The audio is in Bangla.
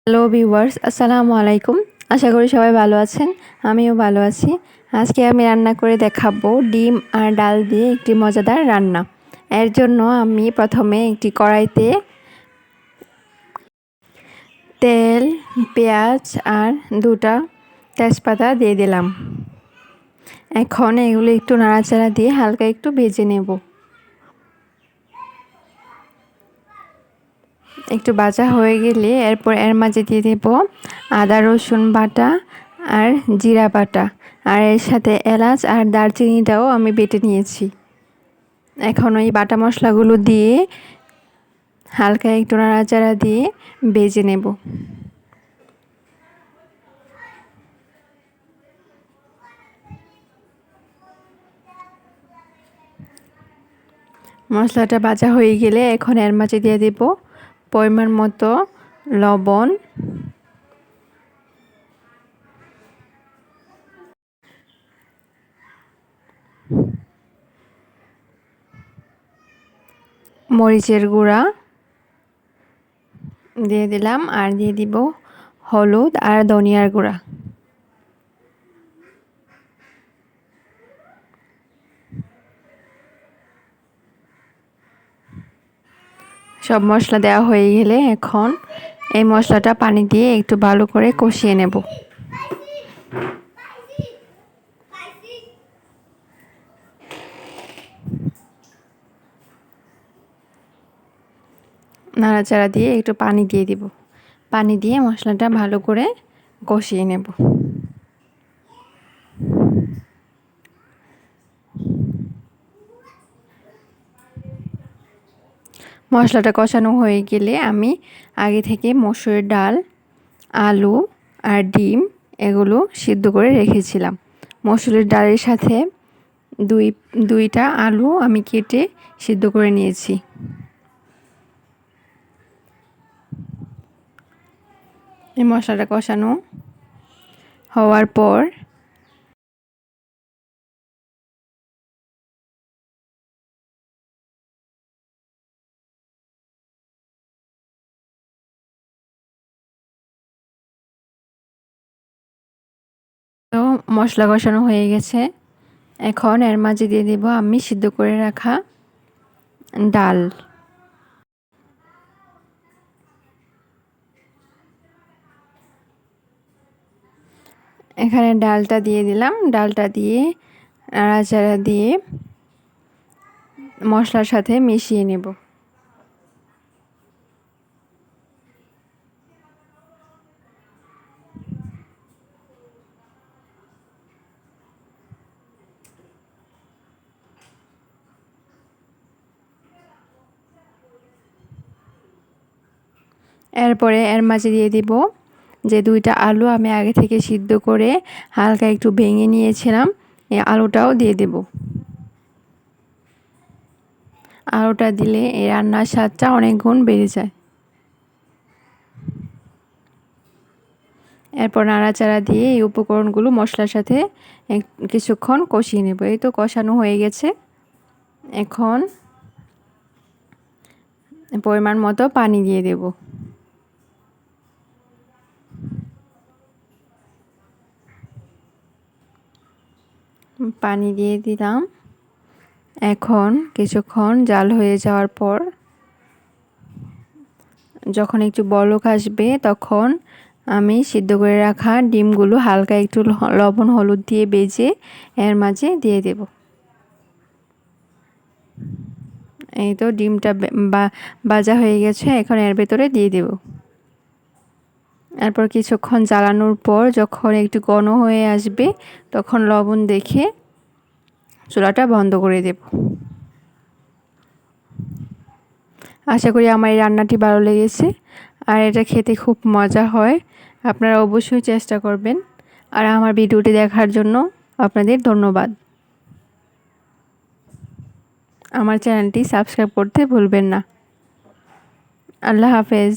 হ্যালো ভিউয়ার্স, আসসালামু আলাইকুম। আশা করি সবাই ভালো আছেন। আমিও ভালো আছি। আজকে আমি রান্না করে দেখাবো ডিম আর ডাল দিয়ে একটি মজাদার রান্না। এর জন্য আমি প্রথমে একটি কড়াইতে তেল, পেঁয়াজ আর দুটা তেজপাতা দিয়ে দিলাম। এখন এগুলো একটু নাড়াচাড়া দিয়ে হালকা একটু ভেজে নেব। একটু ভাজা হয়ে গেলে এরপর এর মাঝে দিয়ে দেব আদা রসুন বাটা আর জিরা বাটা, আর এর সাথে এলাচ আর দারচিনিটাও আমি বেটে নিয়েছি। এখন ওই বাটা মশলাগুলো দিয়ে হালকা একটু নাড়াচাড়া দিয়ে ভেজে নেব। মশলাটা ভাজা হয়ে গেলে এখন এর মাঝে দিয়ে দেব পরিমাণ মতো লবণ, মরিচের গুঁড়া দিয়ে দিলাম, আর দিয়ে দিব হলুদ আর ধনিয়ার গুঁড়া। সব মশলা দেওয়া হয়ে গেলে এখন এই মশলাটা পানি দিয়ে একটু ভালো করে কষিয়ে নেব। নাড়াচাড়া দিয়ে একটু পানি দিয়ে দিব। পানি দিয়ে মশলাটা ভালো করে কষিয়ে নেব। মশলাটা কষানো হয়ে গেলে আমি আগে থেকে মসুরের ডাল, আলু আর ডিম এগুলো সিদ্ধ করে রেখেছিলাম। মসুরের ডালের সাথে দুইটা আলু আমি কেটে সিদ্ধ করে নিয়েছি। এই মশলাটা কষানো হওয়ার পর তো মশলা কষানো হয়ে গেছে। এখন এর মাঝে দিয়ে দেব আমি সিদ্ধ করে রাখা ডাল। এখানে ডালটা দিয়ে দিলাম। ডালটা দিয়ে নাড়াচাড়া দিয়ে মশলার সাথে মিশিয়ে নেব। এরপরে এর মাঝে দিয়ে দিব যে দুইটা আলু আমি আগে থেকে সিদ্ধ করে হালকা একটু ভেঙে নিয়েছিলাম, এই আলুটাও দিয়ে দেব। আলুটা দিলে এই রান্নার স্বাদটা অনেক গুণ বেড়ে যায়। এরপর নাড়াচাড়া দিয়ে এই উপকরণগুলো মশলার সাথে কিছুক্ষণ কষিয়ে নেব। এই তো কষানো হয়ে গেছে। এখন পরিমাণ মতো পানি দিয়ে দেব। পানি দিয়ে দিলাম। এখন কিছুক্ষণ জাল হয়ে যাওয়ার পর যখন একটু বলক আসবে তখন আমি সিদ্ধ করে রাখা ডিমগুলো হালকা একটু লবণ হলুদ দিয়ে ভেজে এর মাঝে দিয়ে দেব। এই তো ডিমটা ভাজা হয়ে গেছে, এখন এর ভেতরে দিয়ে দেব। এরপর কিছুক্ষণ জ্বালানোর পর যখন একটু ঘন হয়ে আসবে তখন লবণ দেখে চুলাটা বন্ধ করে দেব। আশা করি আমার এই রান্নাটি ভালো লেগেছে, আর এটা খেতে খুব মজা হয়। আপনারা অবশ্যই চেষ্টা করবেন। আর আমার ভিডিওটি দেখার জন্য আপনাদের ধন্যবাদ। আমার চ্যানেলটি সাবস্ক্রাইব করতে ভুলবেন না। আল্লাহ হাফেজ।